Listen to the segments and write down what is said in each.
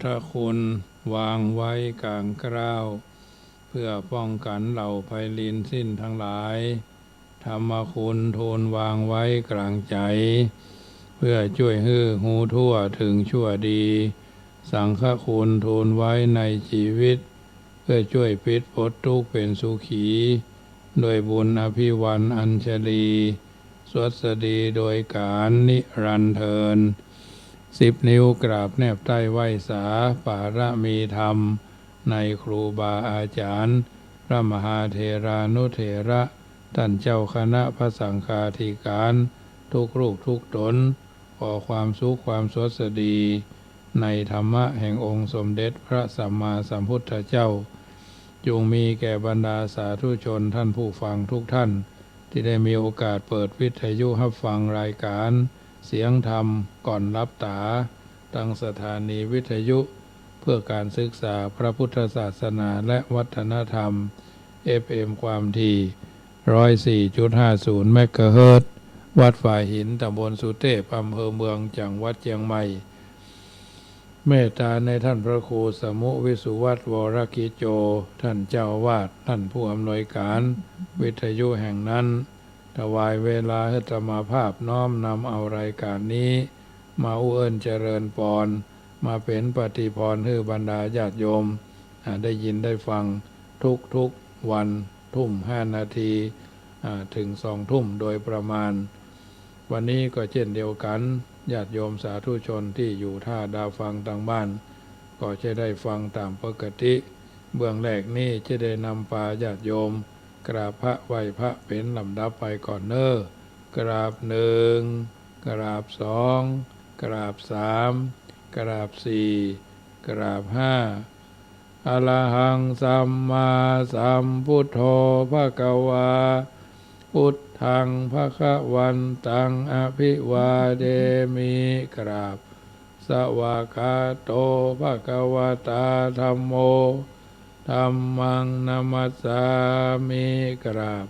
ธคุณวางไว้กลางเกล้าเพื่อป้องกันเหล่าภัยลินสิ้นทั้งหลายธรรมคุณทูลวางไว้กลางใจเพื่อช่วยฮื้อหูทั่วถึงชั่วดีสังฆคุณทูลไว้ในชีวิตเพื่อช่วยพิษพ้นทุกข์เป็นสุขีโดยบุญอภิวันอัญชลีสวัสดีโดยการนิรันดร์เทิน10 นิ้วกราบแนบใต้ไหว้สาปารมีธรรมในครูบาอาจารย์พระมหาเถรานุเถระท่านเจ้าคณะพระสังฆาธิการทุกรูปทุกตนขอความสุขความสวัสดีในธรรมะแห่งองค์สมเด็จพระสัมมาสัมพุทธเจ้าจงมีแก่บรรดาสาธุชนท่านผู้ฟังทุกท่านที่ได้มีโอกาสเปิดวิทยุรับฟังรายการเสียงธรรมก่อนรับตาตั้งสถานีวิทยุเพื่อการศึกษาพระพุทธศาสนาและวัฒนธรรม FM ความถี่ 104.50 เมกะเฮิรตซ์วัดฝ่ายหินตำบลสุเทพอำเภอเมืองจังหวัดเชียงใหม่เมตตาในท่านพระครูสมุวิสุวัตรวรกิโจท่านเจ้าวาดท่านผู้อำนวยการวิทยุแห่งนั้นถวายเวลาให้ธรรมภาพน้อมนำเอารายการนี้มาอุเอิญเจริญปอนมาเป็นปฏิพรให้บรรดาญาติโยมได้ยินได้ฟังทุกวัน5 นาทีถึง2 ทุ่มโดยประมาณวันนี้ก็เช่นเดียวกันญาติโยมสาธุชนที่อยู่ท่าดาวฟังทางบ้านก็จะได้ฟังตามปกติเบื้องแรกนี้จะได้นำพาญาติโยมกราบพระไหว้พระเป็นลำดับไปก่อนกราบ1กราบ2กราบ3กราบ4กราบ5อะระหังสัมมาสัมพุทโธภควาพุทธังภวันตังอภิวาเดมิกราบสวากขาโตภควตาธัมโมธัมมังนัมสสามิกราบ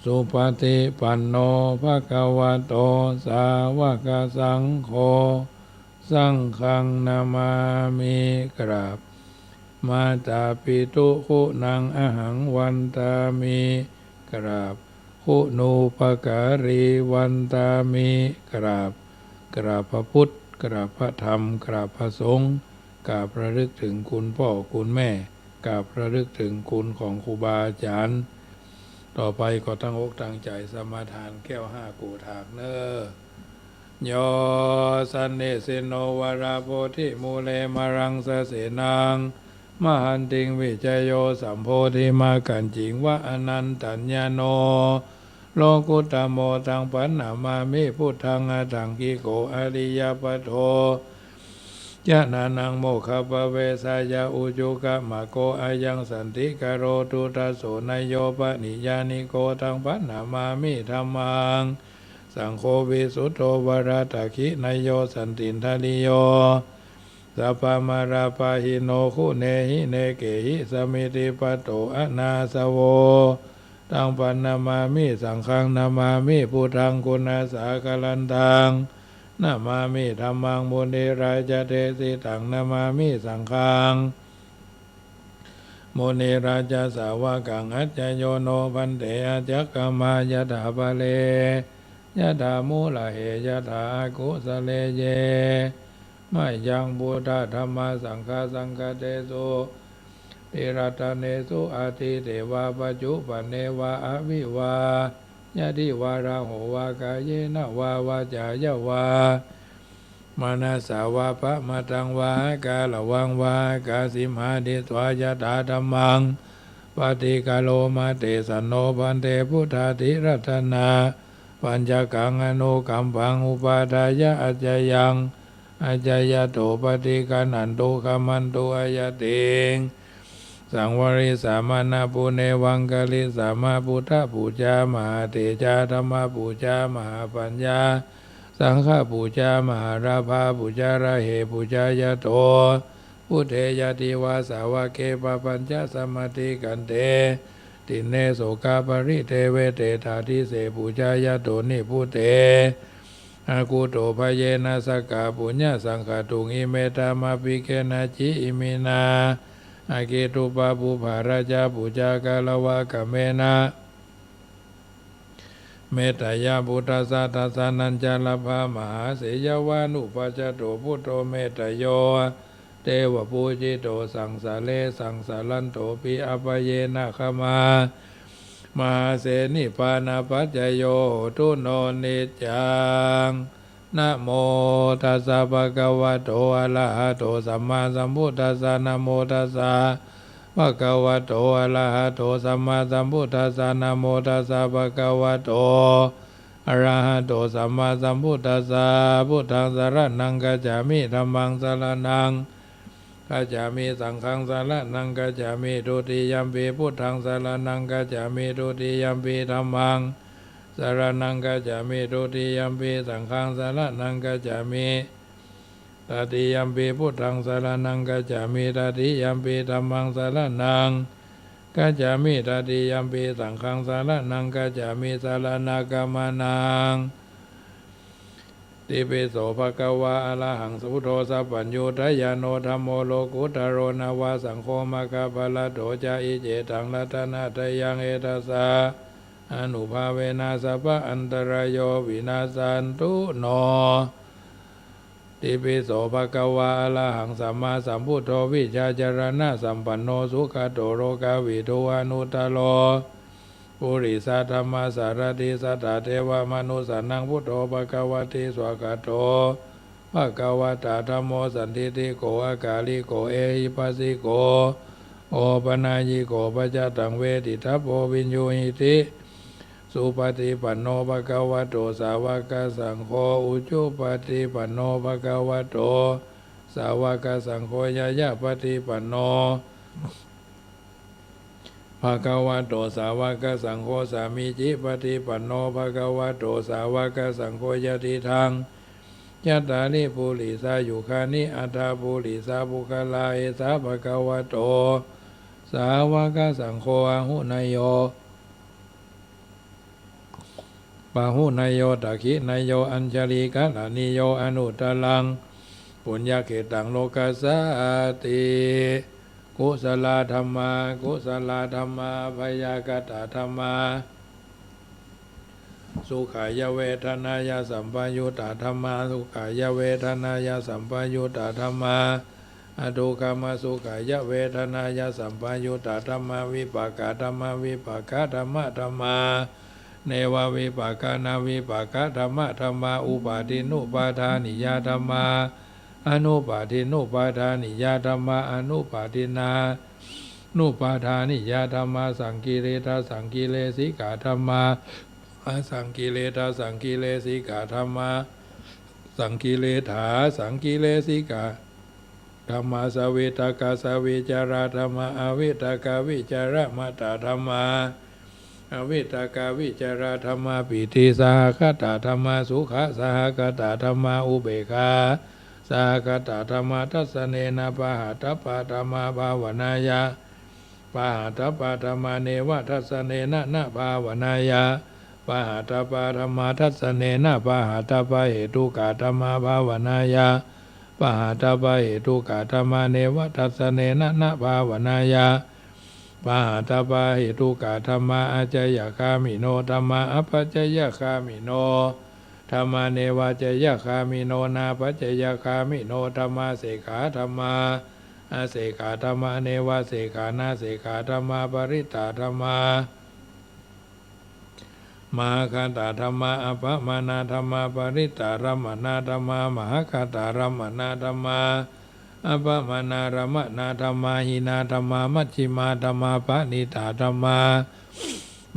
สุปฏิปันโนภควโตสาวกสังโฆสังฆังนามามิกราบมาตาปิตุคุณังอหังวันตามิกราบคุณูปการีวันตามิกราบพระพุทธกราบพระธรรมกราบพระสงฆ์กราบระลึกถึงคุณพ่อคุณแม่กราบระลึกถึงคุณของครูบาอาจารย์ต่อไปก็ตั้งอกตั้งใจสมาทานแก้ว5 กูถากโยสันเนสิโนวราโพธิมูเลมารังสเสนังมหันติงวิจโยสัมโพธิมากันจิงวะอนันตัญญโนโลกุตตโมตังปันนามามิพุทธังอะตังกิโกอริยปัตโธยะนานังโมคปะเวสายาอุจุกะมะโกอายังสันติกโรตุตัสโสนโยปนิยานิโกตังปันนามามิธัมมังสังโฆวิสุทโธวราตคินโยสันตินทาลิโยสัพพมาราปาหิโนคุเนหิเนเกหิสมิติปโตอนาสโวตังปันนามามิสังฆังนามามิพุทธังคุณาสากลันตังนามามิธัมมังมุนีราจเตสิตังนามามิสังฆังมุนีราชสาวกังอัจจโยโนพันเตอจักกมายะถาภเลยะถามูลเหยะถากุสเลเยไม่ยังบุตธธรรมสังฆสังฆเตสุติรัตเนสุอาทิเทวาปัจจุปันเนวาอวิวายะดิวาราโหวากายเยนะวาวาจายะวามานาสาวาปะมาตังวากาลวังวากาสิมหาดิสวายะตาธัมมังปฏิกาโลมาเตสันโนพันเตพุทธาธิรัตนาปัญจกังอนุกัมปังอุปาทายะอัจจยังอาจายโตปฏิกานันโตขมันโตอายติงสังวริสามานาปุเนวังกาลิสามาพุทธปูจามหาเตจาธรรมปูจามหาปัญญาสังฆปูจามหาราภาปูจาระเหปูจายโตพุทเทยติวาสาวะเกปปัญจสมาธิกันเตติเนโสกาปริเทเวเตถาทิเสปูจายโตนิพุเต อากูโตภเยนะสกกาปุญญสังฆตุงอิเมตามาปิเกนะจิอิมินาอาเกตุปาปุภาราชาปุจากาลวะกะเมนะเมตยาพุทธสาทัสสนัญจาลภามหาเสยวานุปัจจโตพุทโธเมตโยเทวปูจิโตสังสาเลสังสารันโตปิอภเยนะขมามหาเสนิพานาปัจจโยทุโนนิจจังนะโมตัสสะภะคะวะโตอะระหะโตสัมมาสัมพุทธัสสะนะโมตัสสะภะคะวะโตอะระหะโตสัมมาสัมพุทธัสสะนะโมตัสสะภะคะวะโตอะระหะโตสัมมาสัมพุทธัสสะพุทธังสรณังกัจฉามิธัมมังสรณังกัจฉามิสังฆังสรณังกัจฉามิทุติยัมปิพุทธังสรณังกัจฉามิทุติยัมปิธัมมังสรณังกัจฉามิทุติยัมปิสังฆังสรณังกัจฉามิตติยัมปิพุทธังสรณังกัจฉามิตติยัมปิธัมมังสรณังกัจฉามิตติยัมปิสังฆังสรณังกัจฉามิสรณังกัมมานังติปิโสภะคะวะอะระหังสัพพุทโธสัพพัญญูทะยานโนธัมโมโลกุตตโรนาวาสังโฆมะคะปะละโตจาอิเจตังรัตนะทยังเอตัสสะอนุภาเวนะสัพพะอันตรายโยวินาสันตุโนติปิโสภะคะวะอะระหังสัมมาสัมพุทโธวิชาจารณะสัมปันโนสุขโตโรกาวิทูอนุตตโรปุริสธรรมสารติสัตตเทวมนุสานังพุทโธภควติสวากาโตภควตาธัมโมสันติติโกอากาลิโกเอหิปัสสิโกโอปนายิโกปัจจตังเวทิทัพโพวินโยหิติสุปฏิปันโนภควโตสาวกสังโฆอุจุปฏิปันโนภควโตสาวกสังโฆยายาปฏิปันโนภะคะวะโตสาวกสังโฆสามีจิปฏิปันโนภะคะวะโตสาวกสังโฆยติทังยัตตานิปุริสายุคานิอัตถาปุริสาภุคลาเอสาภะคะวะโตสาวกสังโฆอะหุนายโยปะหุนายโยตักขินายโยอัญชลีกะลานิโยอนุตตลังปุญญเขตังโลกัสสติกุศลธรรมากุศลธรรมาพยากตธรรมาสุขายเวทนายาสัมปยุตตธรรมาสุขายเวทนายาสัมปยุตตธรรมาอทุกขมสุขายเวทนายาสัมปยุตตธรรมาวิปากธรรมาวิปากธรรมะธรรมาเนววิปากานาวิปากธรรมะธรรมาอุปาทินุปาทานิยาธรรมาอนุปาทินุปาทานิยาธรรมาอนุปาทินานุปาทานิยาธรรมาสังกิเลทาสังกิเลสิกาธรรมาสังกิเลทาสังกิเลสิกาธรรมาสังกิเลถาสังกิเลสิกาธรรมาสวิตากาสวิจาราธรรมาอวิตากาวิจารมาตาธรรมาอวิตากาวิจาราธรรมาปิติสหคตาธรรมาสุขสหคตาธรรมาอุเบกขาสหคตาธรรมาทัสสเนนะปะหะทัปปะธรรมาภาวนายะปะหะทัปปะธรรมาเนวะทัสสเนนะนะภาวนายะปะหะทัปปะธรรมาทัสสเนนะปะหะทัปปะเหตุกะธรรมาภาวนายะปะหะทัปปะเหตุกะธรรมาเนวะทัสสเนนะนะภาวนายะปะหะทัปปะเหตุกะธรรมาอาจยคามิโนธรรมาอัปปัจจยคามิโนธรรมาเนวะจยคามิโนนาปัจจยคามิโนธรรมาเสขาธรรมาอาเสขาธรรมาเนวะเสขานาเสขาธรรมาปริตตธรรมามาคันตธรรมาอภมานาธรรมาปริตตรัมมนาธรรมามหคัตตรัมมนาธรรมาอภมานารัมมนาธรรมาหินาธรรมามัชฌิมาธรรมาปณิตาธรรมา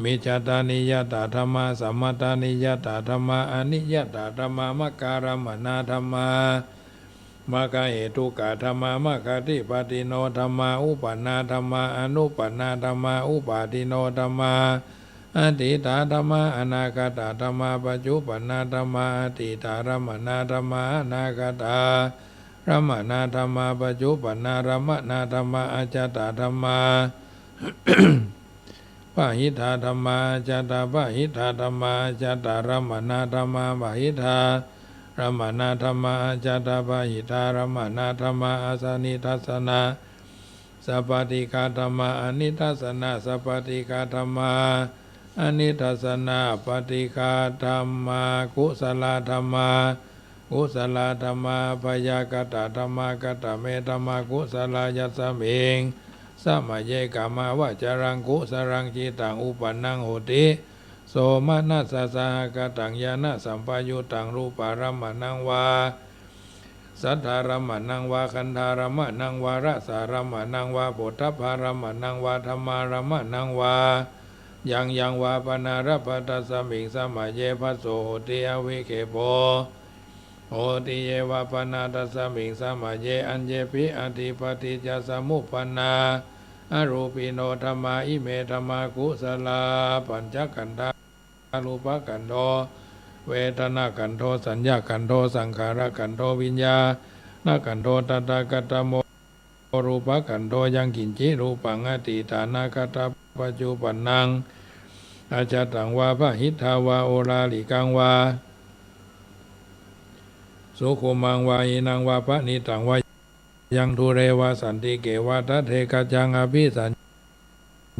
มิจตานิยตาธรรมาสัมมตานิยตาธรรมาอนิยตาธรรมามัคการมนาธรรมามัคคะเหตุกะธรรมามัคคะทิปติโนธรรมาอุปนาธรรมาอนุปนาธรรมาอุปาทิโนธรรมาอติตาธรรมาอนาคตาธรรมาปัจจุปนาธรรมาอติตารัมมนาธรรมาอนาคตารัมมนาธรรมาปัจจุปนารัมมนาธรรมาอาจตาธรรมาปะหิทาธรรมาจัตตาปะหิทาธรรมาจัตตารัมมนาธรรมาปะหิทา รมณธรรมาอาจาตาปหิทารมณธรรมาอาสานิทัสสนาสัพพติกาธรรมาอนิทัสสนาสัพพติกาธรรมาอนิทัสสนาปฏิกาธรรมากุศลธรรมากุศลธรรมาพยากตธรรมากตเมธรรมากุศลยัสสมิงสมัยเยกามาวจารังกุสรังจิตังอุปนังโหติโสมนัสสะสหกตังญาณสัมปยุตังรูปารมนังวาสัทธารมนังวาคันธารมนังวารสารมนังวาโพธพารมนังวาธรรมารมนังวายังวาปนารพัตสมิงสมัยเยภัสโสโหติอวิเคโปโหติเยวาปนาตสมิงสมัยเยอัญเยปิอธิปติจสมุปปนาอรูปิโนธรรมาอิเมธรรมากุสลาปัญจกันธารูปกันโธเวทนากันโธสัญญากันโธสังขารกันโธวิญญาณกันโธตถาคตโมรูปกันโธยังกินจิรูปังอติฐานาคตปัจจุปันนังอาจตังวาพหิทธาวาโอลาลิกังวาสุขุมังวาอินังวาพนิตังวายังทุเรวาสันติเกวาทัเทกจังอภิสัญ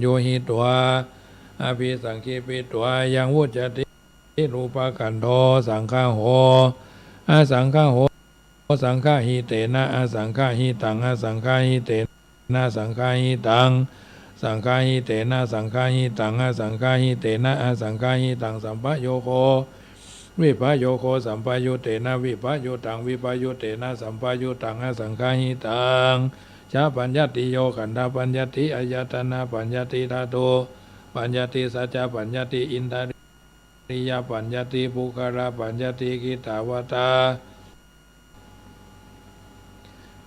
โยหิตัวอภิสังคีปิตัวยังวุจติรูปกันโธสังฆาโหอสังฆาโหสังฆาหิเตนะอสังฆาหิตังอสังฆาหิเตนะสังฆาหิตังสังฆาหิเตนะสังฆาหิตังอสังฆาหิเตนะอสังฆาหิตังสัมปโยโควิปโยโคสัมปยุเตนะวิปโยตังวิปโยเตนะสัมปยุตังอสังฆาหิตังชาปัญญติโยขันธปัญญติอายตนะปัญญติธาตุปัญญติสัจจปัญญติอินทริยปัญญติปุคาราปัญญติกิตาวตา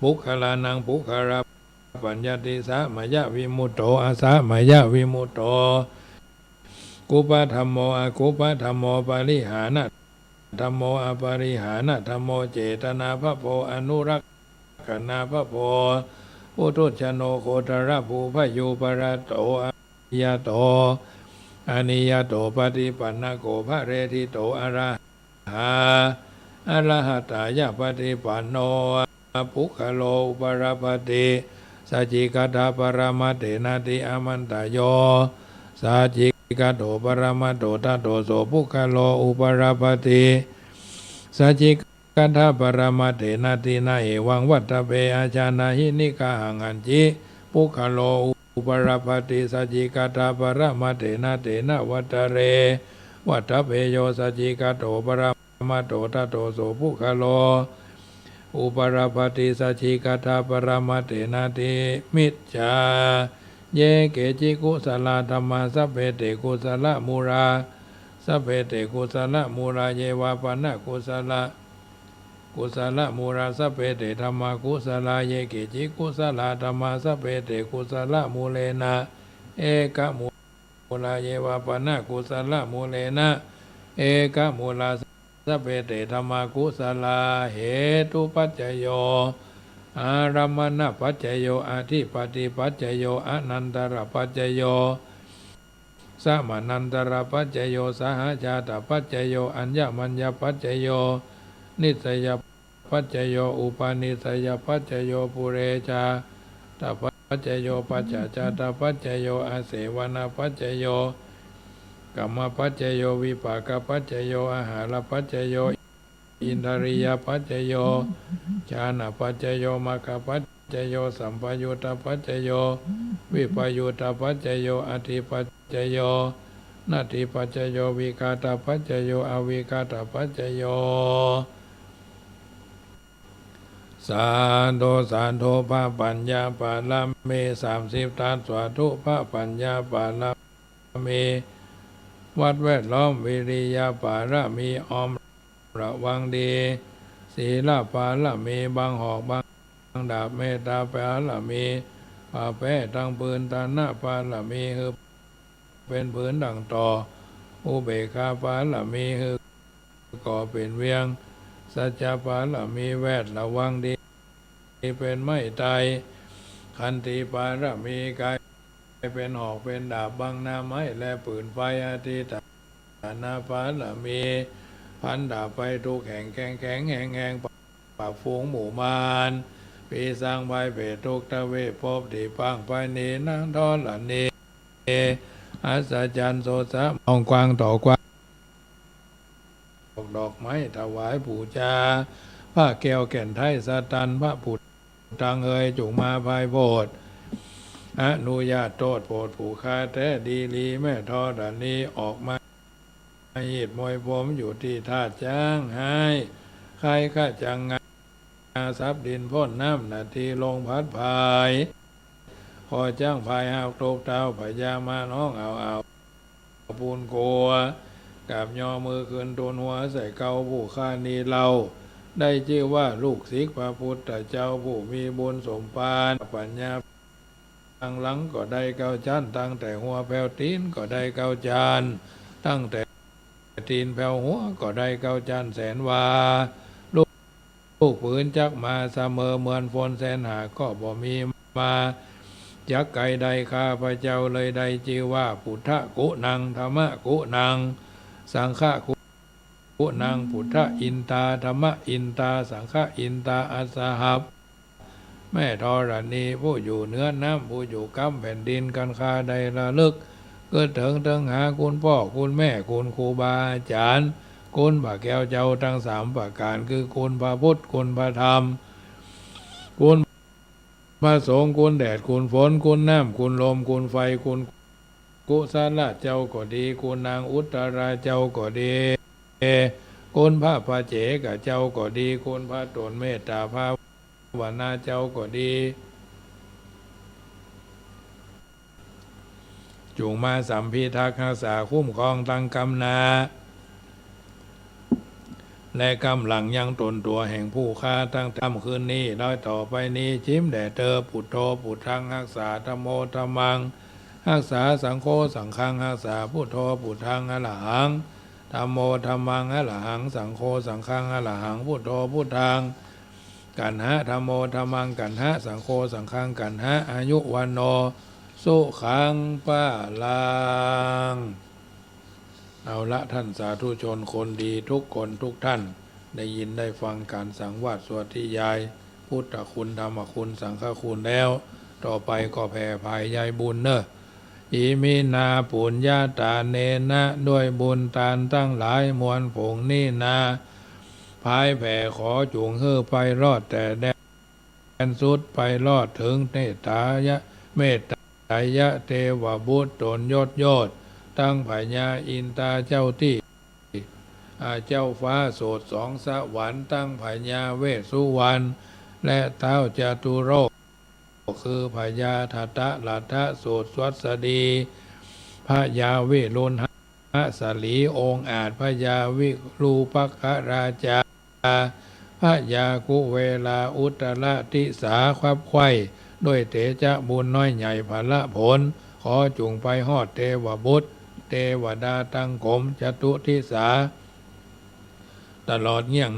ปุคลานังปุคาราปัญญติสะมยะวิมุตโตอาสะมยะวิมุตโตกุปธรรมโมอกุปธรรมโมปริหานะธรรมโมอปริหานะธรรมโมเจตนาภโพอนุรักขณาภโพปุถุชโนโคตระภูพยุปรโตอนิยโตอนิยโตปฏิปันนโกภะเรทิโตอรหัตายะปฏิปันโนปุคโลอุปรปติสัจจิกตาปรมัตเถนาติอมันตโยสัจจิกโตปรมัตโตทัตโตโสปุคโลอุปรปติสัจจิกตาปรมัตเถนาตินาเอวังวัตตเปอาจานาหินิกาหังอัญจิปุคโลอุปรปติสัจจิกตาปรมัตเถนาเตนะวัตเรวัตตเปโยสัจจิกโตปรมัตโตทัตโตโสปุคโลอุปรปติสัจจิกตาปรมัตเถนาติมิจฉาเยเกจิกุสลธรรมาสัพเพเตกุสลมูราสัพเพเตกุสลมูราเยวาปนะกุสลมูราสัพเพเตธรรมากุสลาเยเกจิกุสลธรรมาสัพเพเตกุสลมูเลนะเอกมูลาเยวาปนะกุสลมูเลนะเอกมูลาสัพเพเตธรรมากุสลาเหตุปัจจโยอารมณปัจจโยอธิปติปัจจโยอนันตรปัจจโยสมานันตรปัจจโยสหชาตปัจจโยอัญญมัญญปัจจโยนิสยปัจจโยอุปาณิสยปัจจโยปุเรชาตปัจจโยปัจจจาตปัจจโยอาเสวนาปัจจโยกัมมปัจจโยวิปากปัจจโยอาหารปัจจโยอินทริยปัจจโยฌานปัจจโยมรรคปัจจโยสัมปยุตตปัจจโยวิปยุตตปัจจโยอธิปัจจโยนาทิปัจจโยวิคาตปัจจโยอวิคาตปัจจโยสาธุพระปัญญาปาลาเม30ตัสสาธุพระปัญญาปาลาเมวัดแวดล้อมวิริยาปาระมีออมระวังดีศีลปาละมีบางหอกบางดาบเมตตาปาละมีป่าแพ้ตั้งปืนตาหน้าปาละมีคือเป็นผืนดังต่ออุเบกขาปาละมีคือก่อเป็นเวียงสัจจะปาละมีแวดระวังดีเป็นไม่ตายขันติปาละมีกายเป็นหอกเป็นดาบบังหน้าไม้และปืนไฟอธิฐานาปาละมีภ พันดาบไปทุกแห่งแข็งแข็งแห่งแห่งปราบฝูงหมู่มารปีสร้างไปเบทุกตะเวภพที่ปังไปนีนังทอละนีอัศจรรย์โสสะมองกวางต่อกวางดอกไม้ถวายบูชาพระแก้วแก่นไทยสตันพระผุดตังเอยจุงมาภายโบสถ์อนุญาตโทษโปรดผู้ค้าแท้ดีลีแม่ทอดานี้ออกมาหีดมวยผมอยู่ที่ท่าจ้างให้ใครข้าจังงาซับดินพ่นน้ำนาทีลงพัดภายพอจ้างภายหาวโตกเต้าพญามาน้องเอาปูนโกกับยอมือคืนตัวหัวใส่เกาผู้ฆ่านีเราได้ชื่อว่าลูกศิษย์พระพุทธเจ้าผู้มีบุญสมปานปัญญาตั้งหลังก็ได้เกาจันตั้งแต่หัวแผ่วตีนก็ได้เกาจานตั้งแต่ตีนแผ่วหัวก็ได้เกาจานแสนวาลูกปืนจักมาเสมอเหมือนฝนแสนหาก็บ่มีมาจักไก่ใดข้าพระเจ้าเลยได้ชื่อว่าพุทธกุนังธรรมกุนังสังฆกุนังพุทธอินตาธรรมอินตาสังฆอินตาอัสสหับแม่ธรณีผู้อยู่เนื้อน้ำผู้อยู่กำแผ่นดินกันคาใดระลึกเกิดถึงหาคุณพ่อคุณแม่คุณครูบาอาจารย์คุณพระแก้วเจ้าทั้งสามประการคือคุณพระพุทธคุณพระธรรมคุณพระสงฆ์คุณแดดคุณฝนคุณน้ำคุณลมคุณไฟคุณกุศลเจ้าก็ดีคุณนางอุตราเจ้าก็ดีคุณพระพาเจกับเจ้าก็ดีคุณพระตนเมตตาภาวนาเจ้าก็ดีจุงมาสัมพิทักษ์รักษาคุ้มครองตั้งกำนาและกำลังยังตนตัวแห่งผู้ฆ่าตั้งแต่คืนนี้น้อยต่อไปนี้ชิมแด่เธอพุทโธพุทธังรักษาธัมโมธัมมังรักษาสังโฆสังฆังรักษาพุทโธพุทธังอรหังธัมโมธัมมังอรหังสังโฆสังฆังอรหังพุทโธพุทธังกันหะธัมโมธัมมังกันหะสังโฆสังฆังกันหะอายุวันโนสุขังปะลังเอาละท่านสาธุชนคนดีทุกคนทุกท่านได้ยินได้ฟังการสังวาสสวดที่ยายพุทธคุณธรรมคุณสังฆคุณแล้วต่อไปก็แผ่ภายยายบุญเนอะอิมินาปุญญาตาเนนะด้วยบุญตานตั้งหลายมวลผงนี่นาภายแผ่ขอจุงเฮือไปรอดแต่แดนสุดไปรอดถึงเนตายะเมตตายะเทวบุตรตนยอดตั้งพญาอินตาเจ้าที่เจ้าฟ้าโสดสองสวรรค์ตั้งพญาเวสสุวรรณและเท้าจตุโรคคือพญาทัตตะลัทธะโสดสวัสดีพญาเวรุณหะสลีองค์อาจพญาวิรูปัคราชาพญากุเวลาอุตรติสาควับไข่ด้วยเตจะบุญน้อยใหญ่พละผลขอจุงไปฮอดเทวบุตรเทวดาตั้งกรมจตุทิสาตลอดเงี้ยง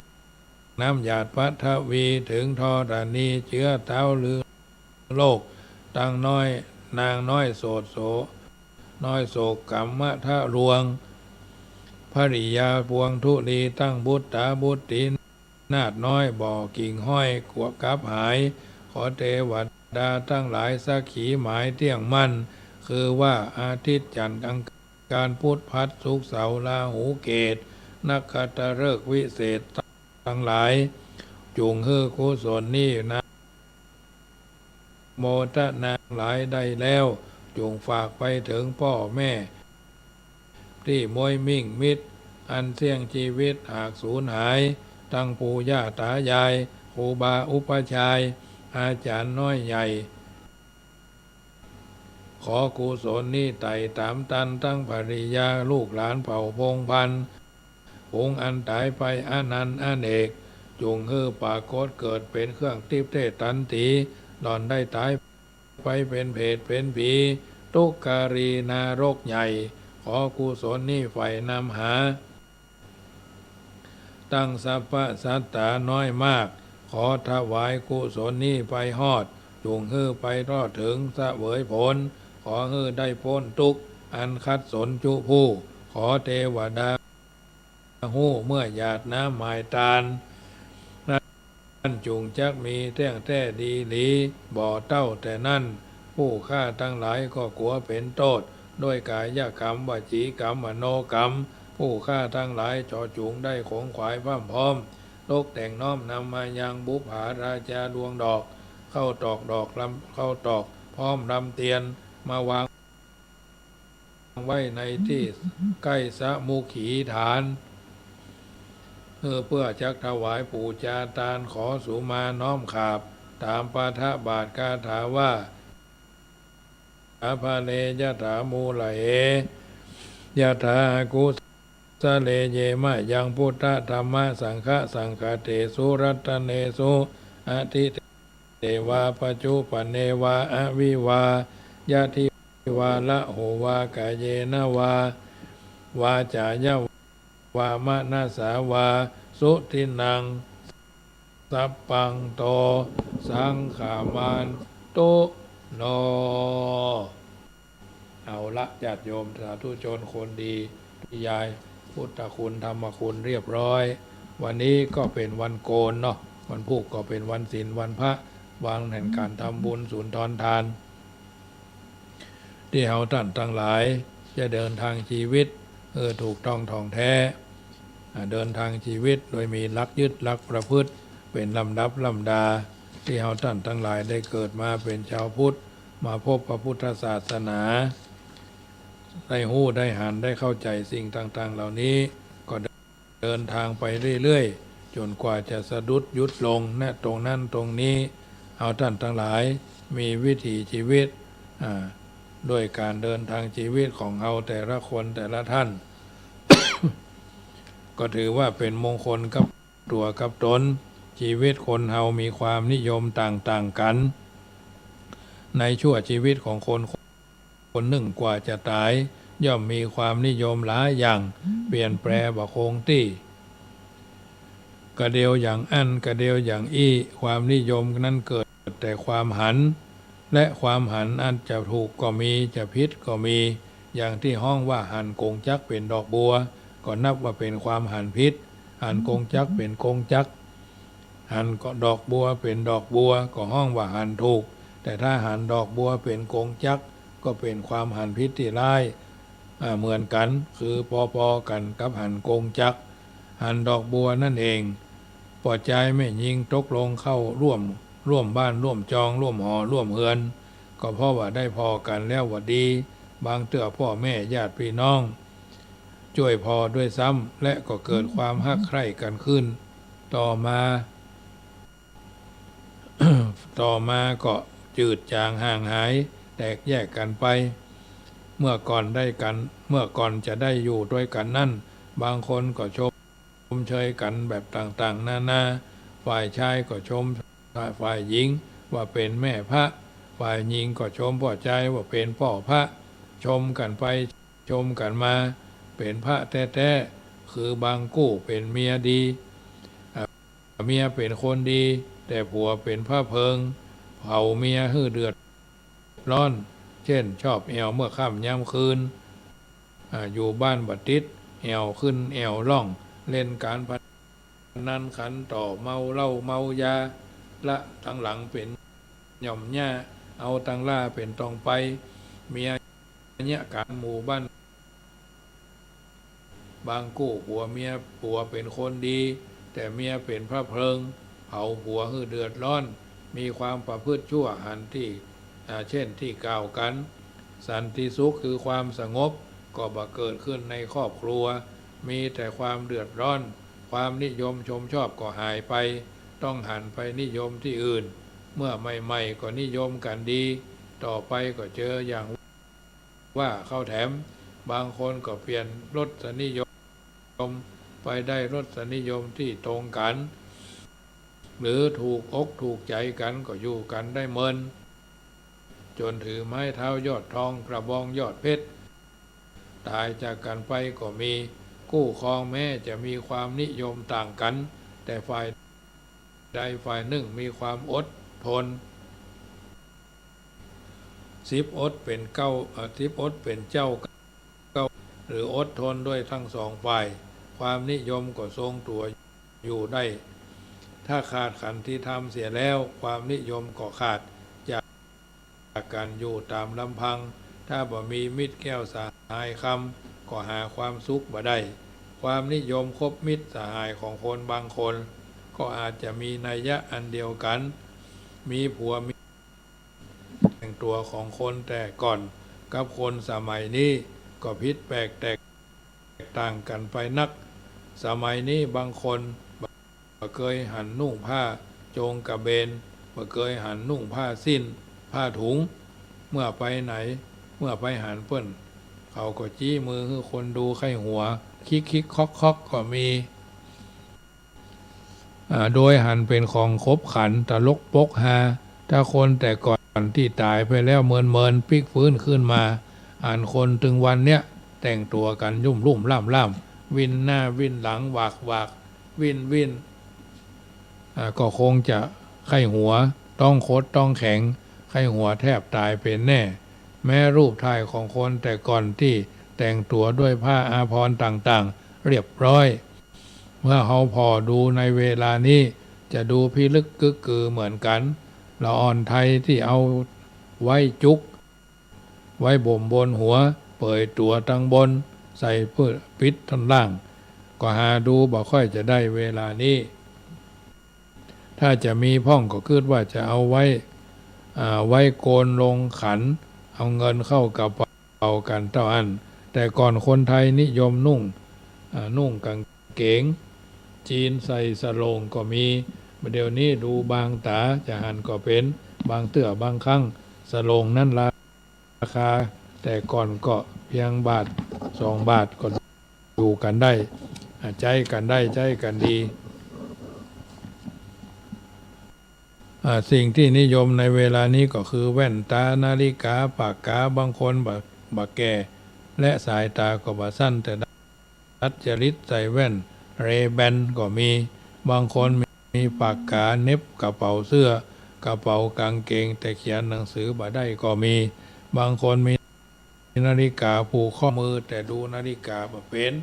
น้ำหยาดพัทวีถึงทอดานีเชื้อเท้าลือโลกตั้งน้อยนางน้อยโสดโสน้อยโศกกรรมทะรวงภริยาพวงทุลีตั้งบุตตาบุตตินาดน้อยบ่อกิ่งห้อยขวบกับหายขอเทวดาตั้งหลายสักขีหมายเที่ยงมั่นคือว่าอาทิตย์จันทร์อังคารพุธพัดศุกร์เสาร์ราหูเกตนักขัตฤกษ์วิเศษทั้งหลายจุงฮือกุศลนี้นะโมทนาหลายได้แล้วจุงฝากไปถึงพ่อแม่ที่มวยมิ่งมิตรอันเสี่ยงชีวิตหากสูญหายตั้งปู่ย่าตายายครูบาอุปชายอาจารย์น้อยใหญ่ขอกุศลนี้ไต่ตามตันตั้งภริยาลูกหลานเผ่าพงพันธุ์ผงอันตายไปอนันต์อเนกจุงฮือปากฏเกิดเป็นเครื่องทิพเทตันตีหล่อนได้ตายไปเป็นเพศเป็นผีทุกการีนารกใหญ่ขอกุศลนี้ไฟนำหาตั้งสัพพะสัตตาน้อยมากขอถวายกุศลนี้ไปฮอดจุงฮือไปรอดถึงเสวยผลขอฮือได้พ้นทุกข์อันคัดสนจุผู้ขอเทวดา หู้เมื่อหยาดน้ำหมายตาลนั่นจุงจักมีแท่งแท้ดีหลีบ่อเต้าแต่นั่นผู้ฆ่าทั้งหลายก็กลัวเป็นโทษด้วยกายกรรมวจีกรรมมโนกรรมผู้ฆ่าทั้งหลายจ่อจุงได้ของขวายพร่ำพร้อมโลกแต่งน้อมนำมายังบุภาราชาดวงดอกเข้าตอกดอกลำเข้าตอกพร้อมลำเตียนมาวางไว้ในที่ใกล้สมุขีฐานเพื่อจักถวายปูจาตานขอสุมาน้อมขาบตามปาฐบาทคาถาว่าอาภาเลยะถามูลเอยะถากุสะเลเยมะยังพุทธธรรมสังฆสังฆเตสุรัตเนสุอธิเทวาปจุปเนวาอวิวายะทิวาละโหวากายเยนะวาจายะวามะนาสาวาสุทินังสัพปังโตสังขามานโตโนเอาละญาติโยมสาธุชนคนดีที่ยายพุทธคุณธรรมคุณเรียบร้อยวันนี้ก็เป็นวันโกนเนาะวันพุธก็เป็นวันศีลวันพระวันแห่งการทำบุญสุนทรทานที่เฮาท่านทั้งหลายจะเดินทางชีวิตถูกต้องท่องแท้เดินทางชีวิตโดยมีหลักยึดหลักประพฤติเป็นลำดับลำดาที่เฮาท่านทั้งหลายได้เกิดมาเป็นชาวพุทธมาพบพระพุทธศาสนาได้หู้ได้หันได้เข้าใจสิ่งต่างๆเหล่านี้ก็เดินทางไปเรื่อยๆจนกว่าจะสะดุดยุดลงณตรงนั้นตรงนี้เอาท่านทั้งหลายมีวิถีชีวิตด้วยการเดินทางชีวิตของเอาแต่ละคนแต่ละท่าน ก็ถือว่าเป็นมงคลกับตัวกับตนชีวิตคนเฮามีความนิยมต่างๆกันในชั่วชีวิตของคนหนึ่งกว่าจะตายย่อมมีความนิยมหลายอย่างเปลี่ยนแปลบ่คงที่กระเดียวอย่างอันกระเดียวอย่างอี้ความนิยมนั้นเกิดแต่ความหันและความหันอันจะถูกก็มีจะผิดก็มีอย่างที่ห้องว่าหันกงจักเป็นดอกบัวก็นับว่าเป็นความหันผิดหันกงจักเป็นกงจักหันก็ดอกบัวเป็นดอกบัวก็ห้องว่าหันถูกแต่ถ้าหันดอกบัวเป็นกงจักก็เป็นความหันผิดที่ร้ายเหมือนกันคือพอๆกันกับหันกงจักหันดอกบัวนั่นเองปอดใจไม่ยิงตกลงเข้าร่วมบ้านร่วมจองร่วมหอร่วมเฮือนก็เพราะว่าได้พอกันแล้วว่าดีบางเตื้อพ่อแม่ญาติพี่น้องช่วยพอด้วยซ้ำและก็เกิดความฮักใคร่กันขึ้นต่อมา ก็จืดจางห่างหายแตกแยกกันไปเมื่อก่อนจะได้อยู่ด้วยกันนั่นบางคนก็ชมเชยกันแบบต่างๆนานาฝ่ายชายก็ชมฝ่ายหญิงว่าเป็นแม่พระฝ่ายหญิงก็ชมพ่อใจว่าเป็นพ่อพระชมกันไปชมกันมาเป็นพระแท้ๆคือบางกู้เป็นเมียดีเมียเป็นคนดีแต่ผัวเป็นพระเพิงเผาเมียหื้อเดือดร้อนเช่นชอบแอวเมื่อค่ำยามคืนอยู่บ้านบัดติดแอวขึ้นแอวล่องเล่นการพนันขันต่อเมาเหล้าเมายาละทั้งหลังเป็นหย่อมหญ้าเอาตังล่าเป็นตองไปเมียเนี่ยการหมู่บ้านบางกู้ผัวเป็นคนดีแต่เมียเป็นพระเพลิงเผาผัวหื้อเดือดร้อนมีความประพฤติชั่วหันที่เช่นที่กล่าวกันสันติสุขคือความสงบก็บังเกิดขึ้นในครอบครัวมีแต่ความเดือดร้อนความนิยมชมชอบก็หายไปต้องหันไปนิยมที่อื่นเมื่อใหม่ๆก็นิยมกันดีต่อไปก็เจออย่างว่าเข้าแถมบางคนก็เปลี่ยนรสนิยมไปได้รสนิยมที่ตรงกันหรือถูกอกถูกใจกันก็อยู่กันได้เมินจนถือไม้เท้ายอดทองกระบองยอดเพชรตายจากกันไปก็มีกู้ครองแม้จะมีความนิยมต่างกันแต่ฝ่ายใดฝ่ายหนึ่งมีความอดทน10 อดเป็น10 อดเป็นเจ้าหรืออดทนด้วยทั้งสองฝ่าย ความนิยมก็ทรงตัวอยู่ได้ถ้าขาดขันธ์ธรรมเสียแล้วความนิยมก็ขาดจากการอยู่ตามลำพังถ้าบ่มีมิตรแก้วสหายคำก็หาความสุขบ่ได้ความนิยมคบมิตรสหายของคนบางคนก็อาจจะมีนัยยะอันเดียวกันมีผัวมีแต่งตัวของคนแต่ก่อนกับคนสมัยนี้ก็ผิดแปลกแตกต่างกันไปนักสมัยนี้บางคนบ่เคยหันนุ่งผ้าโจงกระเบนบ่เคยหันนุ่งผ้าสิ้นผ้าถุงเมื่อไปไหนเมื่อไปหันเปิ้นเขาก็จี้มือให้คนดูไข้หัวคิกคอกก็มีโดยหันเป็นของคบขันตลกปกฮาถ้าคนแต่ก่อนที่ตายไปแล้วเมินพลิกฟื้นขึ้นมาอ่านคนถึงวันเนี้ยแต่งตัวกันลุ่มล่ำวินหน้าวินหลังวากวินก็คงจะไข้หัวต้องคดต้องแข็งไข้หัวแทบตายเป็นแน่แม้รูปถ่ายของคนแต่ก่อนที่แต่งตัวด้วยผ้าอาภรณ์ต่างๆเรียบร้อยเมื่อเขาพอดูในเวลานี้จะดูพิลึกกึกกือเหมือนกันละอ่อนไทยที่เอาไว้จุกไว้บ่มบนหัวเปิดตัวตั้งบนใส่เพื่อปิดท่อนล่างก็หาดูบ่ค่อยจะได้เวลานี้ถ้าจะมีพ่องก็คิดว่าจะเอาไว้โกนลงขันเอาเงินเข้ากระเป๋ากันเท่าอันแต่ก่อนคนไทยนิยมนุ่งกางเกงจีนใส่สโลงก็มีเดี๋ยวนี้ดูบางตาจะหันก็เป็นบางเตื้อบางครั้งสโลงนั้นราคาแต่ก่อนก็เพียงบาท2 บาทก็ดูกันได้ใจกันได้ใจกันดีสิ่งที่นิยมในเวลานี้ก็คือแว่นตานาฬิกาปากกาบางคนบักแก่และสายตาก็บ่สั้นแต่ดัดจริตใส่แว่นเรแบนก็มีบางคนมีปากกาเน็บกระเป๋าเสื้อกระเป๋ากางเกงแต่เขียนหนังสือบ่ได้ก็มีบางคนมีนาฬิกาผูกข้อมือแต่ดูนาฬิกาบ่เป็น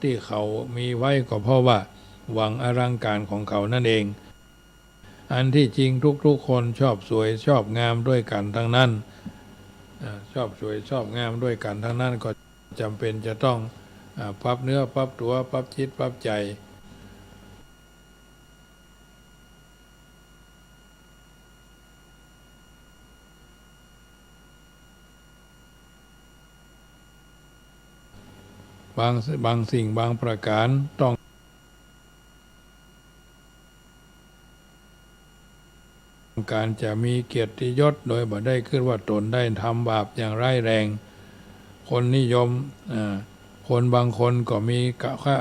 ที่เขามีไว้ก็เพราะว่าหวังอลังการของเขานั่นเองอันที่จริงทุกคนชอบสวยชอบงามด้วยกันทั้งนั้นชอบสวยชอบงามด้วยกันทั้งนั้นก็จำเป็นจะต้องปรับเนื้อปรับตัวปรับจิตปรับใจบางสิ่งบางประการต้องการจะมีเกียรติยศโดยบ่ได้คิดว่าตนได้ทำบาปอย่างร้ายแรงคนนิยมคนบางคนก็มีค่า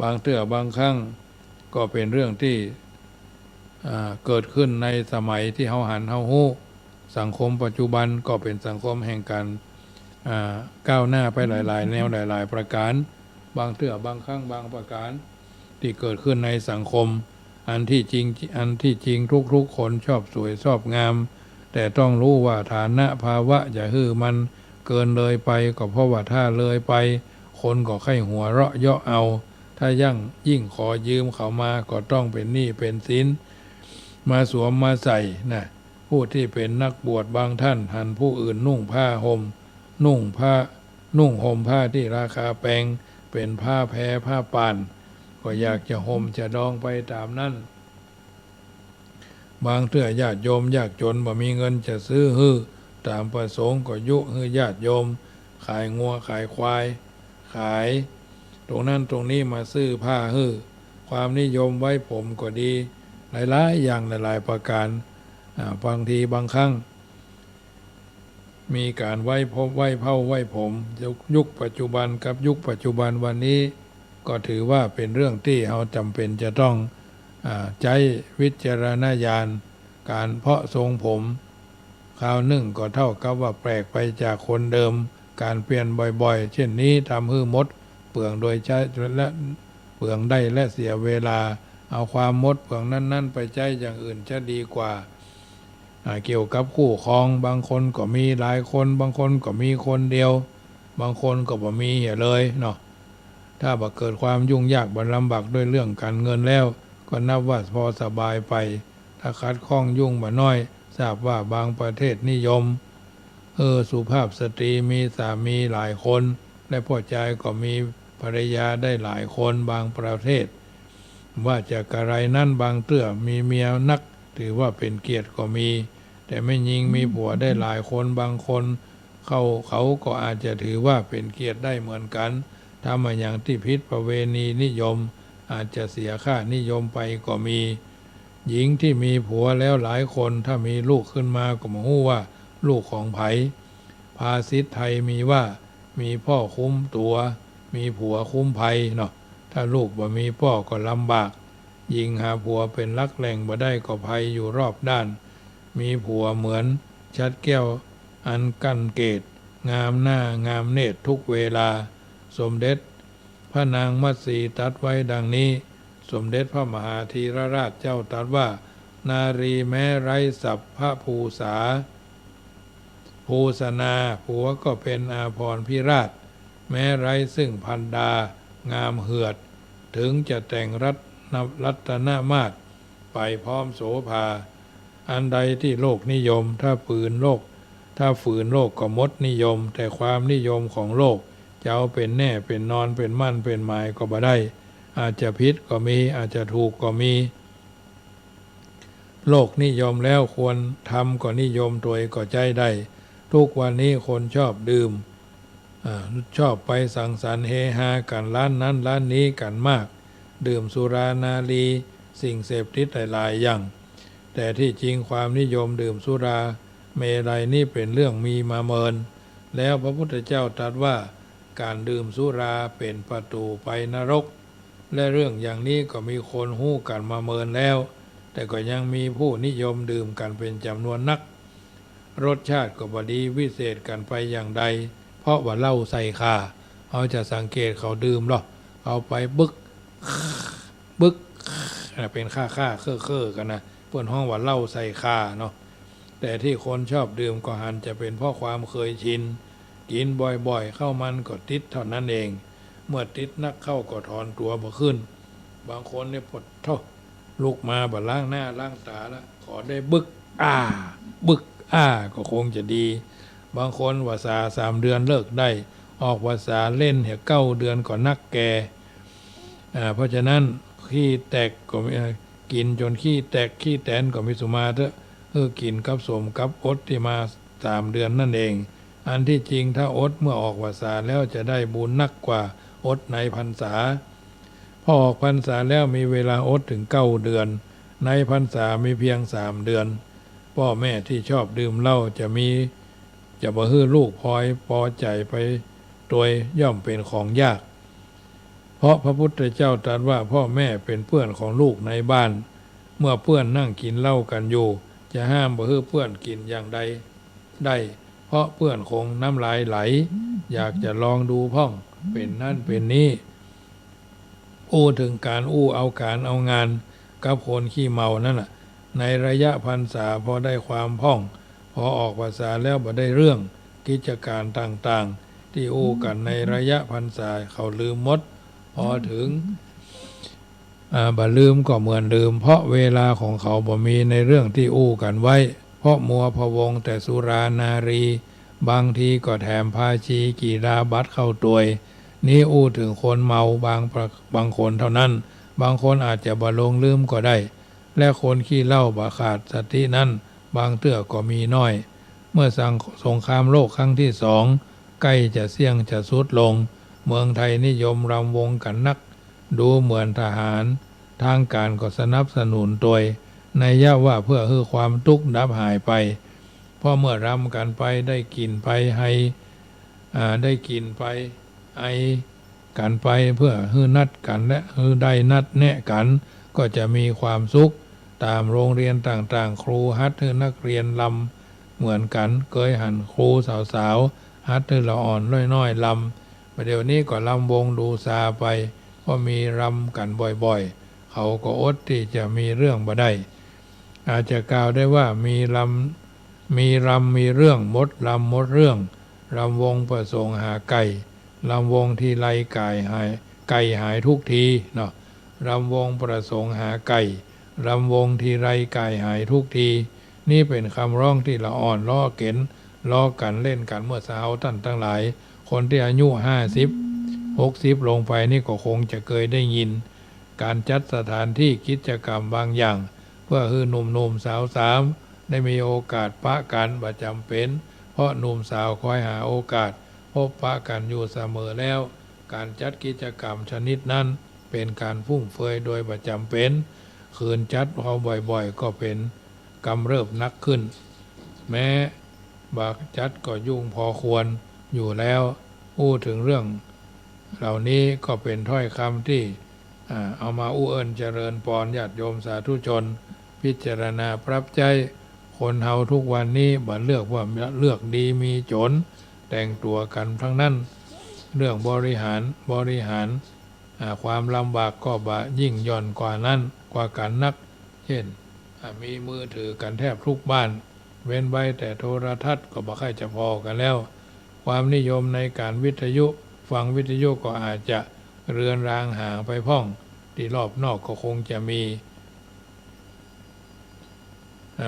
บางเตื้อบางครั้งก็เป็นเรื่องที่เกิดขึ้นในสมัยที่เฮาหันเฮาฮู้สังคมปัจจุบันก็เป็นสังคมแห่งการก้าวหน้าไปหลายๆแนวหลายๆประการบางเตื้อบางครั้งบางประการที่เกิดขึ้นในสังคมอันที่จริงทุกคนชอบสวยชอบงามแต่ต้องรู้ว่าฐานะภาวะอย่าฮื้อมันเกินเลยไปก็เพราะว่าถ้าเลยไปคนก็ไข้หัวเราะเยาะเอาถ้ายิ่งขอยืมเขามาก็ต้องเป็นหนี้เป็นสินมาสวมมาใส่นะผู้ที่เป็นนักบวชบางท่านหันผู้อื่นนุ่งห่มผ้าที่ราคาแพงเป็นผ้าแพรผ้าป่านก็อยากจะห่มจะดองไปตามนั้นบางเทื่อญาติโยมยากจนบ่มีเงินจะซื้อฮื้อตามประสงค์ก็ยุให้ญาติโยมขายงัวขายควายขายตรงนั้นตรงนี้มาซื้อผ้าฮื้อความนิยมไว้ผมก็ดีหลายๆอย่างหลายๆประการบางทีบางครั้งมีการไว้ผมยุคปัจจุบันกับยุคปัจจุบันวันนี้ก็ถือว่าเป็นเรื่องที่เราจำเป็นจะต้องใช้วิจารณญาณการเพาะทรงผมคราวหนึ่งก็เท่ากับว่าแปลกไปจากคนเดิมการเปลี่ยนบ่อยๆเช่นนี้ทำให้มดเปลืองโดยใช้และเปลืองได้และเสียเวลาเอาความมดเปลืองนั้นไปใช้อย่างอื่นจะดีกว่าเกี่ยวกับคู่ครองบางคนก็มีหลายคนบางคนก็มีคนเดียวบางคนก็บ่มีเลยเนาะ ถ้าบ่เกิดความยุ่งยากบ่ลำบากด้วยเรื่องการเงินแล้วก็นับว่าพอสบายไปถ้าคัดข้องยุ่งบ่น้อยทราบว่าบางประเทศนิยมสุภาพสตรีมีสามีหลายคนและพ่อชายก็มีภรรยาได้หลายคนบางประเทศว่าจะกระไรนั้นบางเตื้อมีเมียนักถือว่าเป็นเกียรติก็มีแต่ไม่ยิงมีผัวได้หลายคนบางคนเขาก็อาจจะถือว่าเป็นเกียรติได้เหมือนกันถ้ามาอย่างที่ผิดประเวณีนิยมอาจจะเสียค่านิยมไปก็มีหญิงที่มีผัวแล้วหลายคนถ้ามีลูกขึ้นมาก็มาฮู้ว่าลูกของไผภาษิตไทยมีว่ามีพ่อคุ้มตัวมีผัวคุ้มภัยเนาะถ้าลูกบ่มีพ่อก็ลำบากยิงหาผัวเป็นลักแหล่งบ่ได้ก็ภัยอยู่รอบด้านมีผัวเหมือนชัดแก้วอันกั้นเกตงามหน้างามเนตรทุกเวลาสมเด็จพระนางมัตสีตรัสไว้ดังนี้สมเด็จพระมหาธีรราชเจ้าตรัสว่านารีแม้ไร้ศัพท์พระภูษาภูสนาผัวก็เป็นอาภรณ์พิราชแม้ไร้ซึ่งพันดางามเหือดถึงจะแต่งรัตนมาศไปพร้อมโสภาอันใดที่โลกนิยมถ้าฝืนโลกก็มดนิยมแต่ความนิยมของโลกจะเอาเป็นแน่เป็นนอนเป็นมั่นเป็นหมายก็บ่ได้อาจจะผิดก็มีอาจจะถูกก็มีโลกนิยมแล้วควรทำก็นิยมตัวเองก็ใจได้ทุกวันนี้คนชอบดื่มชอบไปสังสรรค์เฮฮากันร้านนั้นร้านนี้กันมากดื่มสุรานารีสิ่งเสพติดหลายๆอย่างแต่ที่จริงความนิยมดื่มสุราเมรัยนี่เป็นเรื่องมีมาเมินแล้วพระพุทธเจ้าตรัสว่าการดื่มสุราเป็นประตูไปนรกและเรื่องอย่างนี้ก็มีคนฮู้กันมาเมินแล้วแต่ก็ยังมีผู้นิยมดื่มกันเป็นจำนวนนักรสชาติก็บ่ดีวิเศษกันไปอย่างใดเพราะว่าเหล้าใส่ข่าเอาจะสังเกตเขาดื่มหรอเอาไปบึกเป็นค่าเคอกันนะเปิ้นห้องว่าเหล้าใส่ข่าเนาะแต่ที่คนชอบดื่มก็หันจะเป็นเพราะความเคยชินกินบ่อยๆเข้ามันก็ติดเท่านั้นเองเมื่อติดนักเข้าก็ถอนตัวบ่ขึ้นบางคนเนี่ยปวดท้อลุกมาบ่ล้างหน้าล้างตาแล้วขอได้บึกก็คงจะดีบางคนว่า3 เดือนเลิกได้ออกว่าษาเล่นเหี่ย9 เดือนก็นักแก่เพราะฉะนั้นขี้แตกก็กินจนขี้แตกขี้แตนก็มีสุมาเถอะกินกับสมกับอดที่มา3 เดือนนั่นเองอันที่จริงถ้าอดเมื่อออกพรรษาแล้วจะได้บุญนักกว่าอดในพรรษาพอออกพรรษาแล้วมีเวลาอดถึง9 เดือนในพรรษามีเพียง3 เดือนพ่อแม่ที่ชอบดื่มเหล้าจะบ่ฮื้อลูกพอใจไปโดยย่อมเป็นของยากเพราะพระพุทธเจ้าตรัสว่าพ่อแม่เป็นเพื่อนของลูกในบ้านเมื่อเพื่อนนั่งกินเหล้ากันอยู่จะห้ามบ่ฮื้อเพื่อนกินอย่างใดได้เพราะเพื่อนคงน้ำลายไหลอยากจะลองดูพ่องเป็นนั่นเป็นนี้ถึงการเอาการเอางานกับคนขี้เมานั่นน่ะในระยะพรรษาพอได้ความพ่องพอออกพรรษาแล้วบ่ได้เรื่องกิจการต่างๆที่กันในระยะพรรษาเขาลืมหมดพอถึงบ่ลืมก็เหมือนลืมเพราะเวลาของเขาบ่มีในเรื่องที่กันไว้เพราะมัวพะวงแต่สุรานารีบางทีก็แถมพาชีกีฬาบัตรเข้าตัวยนี่ถึงคนเมาบางคนเท่านั้นบางคนอาจจะบ่ลงลืมก็ได้และคนขี้เหล้าบ่ขาดสตินั้นบางเตื้อก็มีน้อยเมื่อสงครามโลกครั้งที่2ใกล้จะเสี่ยงจะสุดลงเมืองไทยนิยมรำวงกันนักดูเหมือนทหารทางการก็สนับสนุนโดยในย่าว่าเพื่อให้ความทุกข์ดับหายไปเพราะเมื่อรำกันไปได้กินไปให้ได้กินไปไอกันไปเพื่อให้นัดกันและให้ได้นัดแนะกันก็จะมีความสุขตามโรงเรียนต่างๆครูฮัดให้นักเรียนลำเหมือนกันเคยหันครูสาวๆฮัดให้ละอ่อนน้อยๆลำประเดี๋ยวนี้ก็ลำวงดูซาไปก็มีรำกันบ่อยๆเขาก็อดที่จะมีเรื่องบ่ได้อาจจะกล่าวได้ว่ามีรำมีเรื่องมดรำมดเรื่องรำวงประสงค์หาไก่ลำวงที่ไล่ไก่หาย ไก่หายทุกทีเนาะรำวงประสงค์หาไก่รำวงทีไรไก่หายทุกทีนี่เป็นคำร้องที่ละอ่อนล้อเก๋นล้อกันเล่นกันเมื่อสาวท่านทั้งหลายคนที่อายุ50-60ลงไปนี่ก็คงจะเคยได้ยินการจัดสถานที่กิจกรรมบางอย่างเพื่อให้หนุ่มๆสาวๆได้มีโอกาสปะกันประจำเป็นเพราะหนุ่มสาวคอยหาโอกาสพบปะกันอยู่เสมอแล้วการจัดกิจกรรมชนิดนั้นเป็นการฟุ่มเฟือยโดยประจำเป็นคืนจัดพอบ่อยๆก็เป็นกำเริบนักขึ้นแม้บากจัดก็ยุ่งพอควรอยู่แล้วอู้ถึงเรื่องเหล่านี้ก็เป็นถ้อยคำที่เอามาอู้เอิญเจริญปอนญาติโยมสาธุชนพิจารณาปรับใจคนเฮาทุกวันนี้บ่เลือกว่าเลือกดีมีจนแต่งตัวกันทั้งนั้นเรื่องบริหารความลำบากก็บ่ยิ่งย่อนกว่านั้นกว่ากันนักเช่นมีมือถือกันแทบทุกบ้านเว้นไว้แต่โทรทัศน์ก็บ่ค่อยจะพอกันแล้วความนิยมในการวิทยุฟังวิทยุก็อาจจะเรือนรางห่างไปพ่องที่รอบนอกก็คงจะมี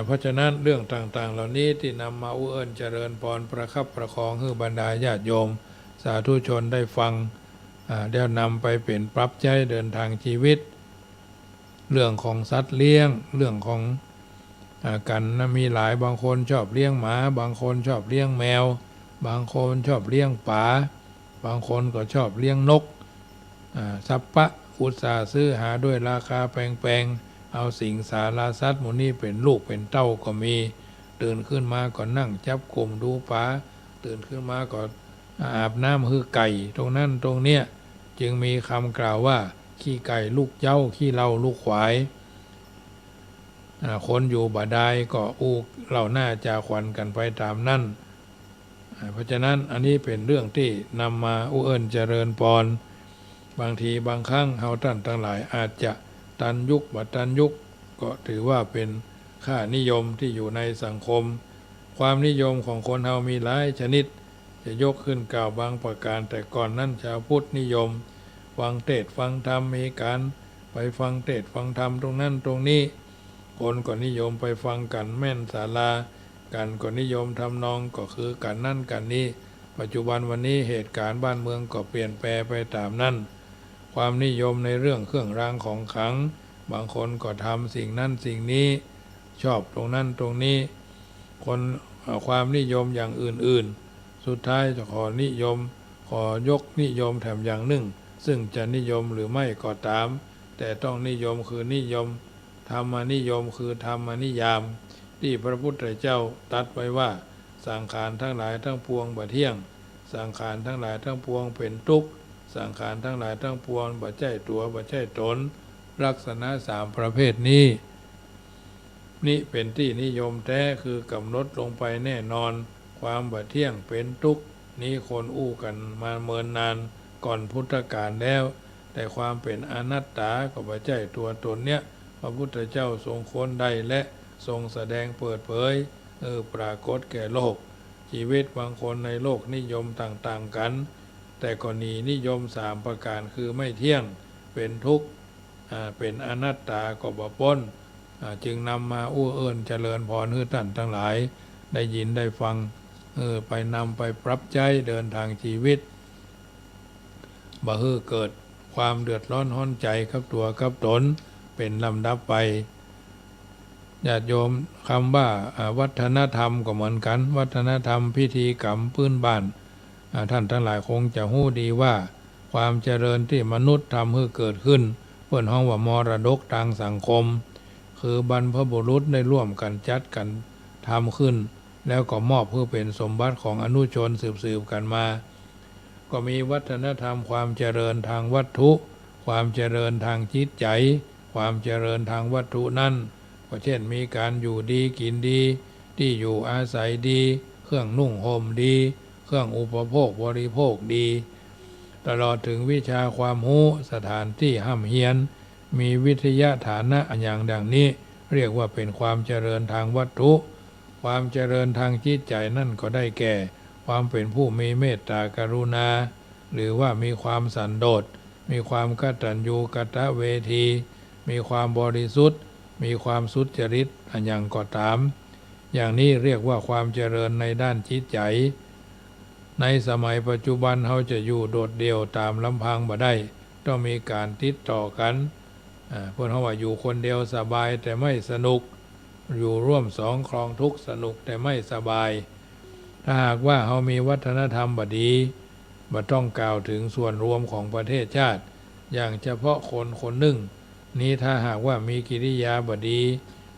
เพราะฉะนั้นเรื่องต่างๆเหล่านี้ที่นำมาอุ้เอิญเจริญพรประคับประคองให้บรรดาญาติโยมสาธุชนได้ฟังเดี๋ยวนำไปเป็นปรับใจเดินทางชีวิตเรื่องของสัตว์เลี้ยงเรื่องของกันนะมีหลายบางคนชอบเลี้ยงหมาบางคนชอบเลี้ยงแมวบางคนชอบเลี้ยงปลาบางคนก็ชอบเลี้ยงนกสัปปะอุตสาห์ซื้อหาด้วยราคาแพงๆเอาสิ่งสาราสัตว์หมู่นี้เป็นลูกเป็นเต้าก็มีตื่นขึ้นมาก็นั่งจับกลุ่มดูปลาตื่นขึ้นมาก็อาบน้ำฮือไก่ตรงนั้นตรงเนี้ยจึงมีคำกล่าวว่าขี้ไก่ลูกเจ้าขี้เหล้าลูกขวายคนอยู่บ่ได้ก็อูเหล่าหน้าจาขวัญกันไปตามนั่นเพราะฉะนั้นอันนี้เป็นเรื่องที่นำมาอุเอิญเจริญพรบางทีบางครั้งเฮาท่านทั้งหลายอาจจะตันยุคบัตันยุคก็ถือว่าเป็นค่านิยมที่อยู่ในสังคมความนิยมของคนเฮามีหลายชนิดจะยกขึ้นกล่าวบางประการแต่ก่อนนั้นชาวพุทธนิยมฟังเทศน์ฟังธรรมมีการไปฟังเทศน์ฟังธรรมตรงนั้นตรงนี้คนก็นิยมไปฟังกันแม่นศาลากันก็นิยมทำนองก็คือกันนั่นกันนี้ปัจจุบันวันนี้เหตุการณ์บ้านเมืองก็เปลี่ยนแปลงไปตามนั้นความนิยมในเรื่องเครื่องรางของขลังบางคนก็ทำสิ่งนั้นสิ่งนี้ชอบตรงนั้นตรงนี้คนความนิยมอย่างอื่นๆสุดท้ายจะขอยกนิยมแถมอย่างหนึ่งซึ่งจะนิยมหรือไม่ก็ตามแต่ต้องนิยมคือนิยมธรรมนิยมคือธรรมนิยามที่พระพุทธเจ้าตรัสไว้ว่าสังขารทั้งหลายทั้งปวงบ่เที่ยงสังขารทั้งหลายทั้งปวงเป็นทุกข์สังขารทั้งหลายทั้งปวงบ่ใช่ตัวบ่ใช่ตนลักษณะ3ประเภทนี้นี่เป็นที่นิยมแท้คือกำหนดลงไปแน่นอนความบ่เที่ยงเป็นทุกข์นี้คนอู้กันมาเมินนานก่อนพุทธกาลแล้วแต่ความเป็นอนัตตาก็บ่ใช่ตัวตนเนี้ยพระพุทธเจ้าทรงค้นได้และทรงแสดงเปิดเผยปรากฏแก่โลกชีวิตบางคนในโลกนิยมต่างๆกันแต่กรณีนิยม3ประการคือไม่เที่ยงเป็นทุกข์เป็นอนัตตาก็บ่พ้นจึงนำมาอู้เอิญเจริญพรให้ท่านทั้งหลายได้ยินได้ฟังไปนำไปปรับใจเดินทางชีวิตบ่ให้เกิดความเดือดร้อนห้อนใจกับตัวกับตนเป็นลำดับไปญาติโยมคำว่าวัฒนธรรมก็เหมือนกันวัฒนธรรมพิธีกรรมพื้นบ้านท่านทั้งหลายคงจะรู้ดีว่าความเจริญที่มนุษย์ทำให้เกิดขึ้นเพื่อนห้องว่ามรดกทางสังคมคือบรรพบุรุษได้ร่วมกันจัดกันทำขึ้นแล้วก็มอบเพื่อเป็นสมบัติของอนุชนสืบกันมาก็มีวัฒนธรรมความเจริญทางวัตถุความเจริญทางจิตใจความเจริญทางวัตถุนั้นก็เช่นมีการอยู่ดีกินดีที่อยู่อาศัยดีเครื่องนุ่งห่มดีเครื่องอุปโภคบริโภคดีตลอดถึงวิชาความรู้สถานที่ห้ำเฮียนมีวิทยาฐานะอย่างดังนี้เรียกว่าเป็นความเจริญทางวัตถุความเจริญทางจิตใจนั่นก็ได้แก่ความเป็นผู้มีเมตตากรุณาหรือว่ามีความสันโดษ มีความกตัญญูกตเวทีมีความบริสุทธิ์มีความสุจริตอันอย่างก็ตามอย่างนี้เรียกว่าความเจริญในด้านจิตใจในสมัยปัจจุบันเขาจะอยู่โดดเดี่ยวตามลำพังบ่ได้ต้องมีการติดต่อกันเพื่อนเขาว่าอยู่คนเดียวสบายแต่ไม่สนุกอยู่ร่วมสองครองทุกข์สนุกแต่ไม่สบายถ้าหากว่าเขามีวัฒนธรรมบดีบ่ต้องกล่าวถึงส่วนรวมของประเทศชาติอย่างเฉพาะคนคนหนึ่งนี้ถ้าหากว่ามีกิริยาบดี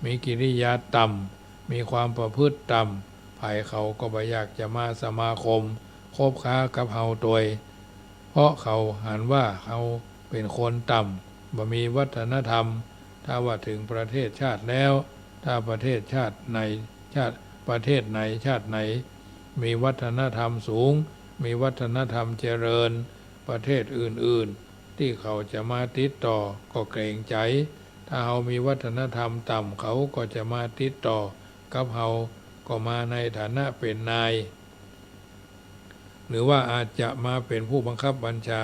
มีกิริยาต่ำมีความประพฤติต่ำภายเขาก็บ่อยากจะมาสมาคมคบค้ากับเฮาโดยเพราะเขาหันว่าเขาเป็นคนต่ำบ่มีวัฒนธรรมถ้าว่าถึงประเทศชาติแล้วถ้าประเทศชาติไหนประเทศไหนชาติไหนมีวัฒนธรรมสูงมีวัฒนธรรมเจริญประเทศอื่นๆที่เขาจะมาติดต่อก็เกรงใจถ้าเขามีวัฒนธรรมต่ำเขาก็จะมาติดต่อกับเขาก็มาในฐานะเป็นนายหรือว่าอาจจะมาเป็นผู้บังคับบัญชา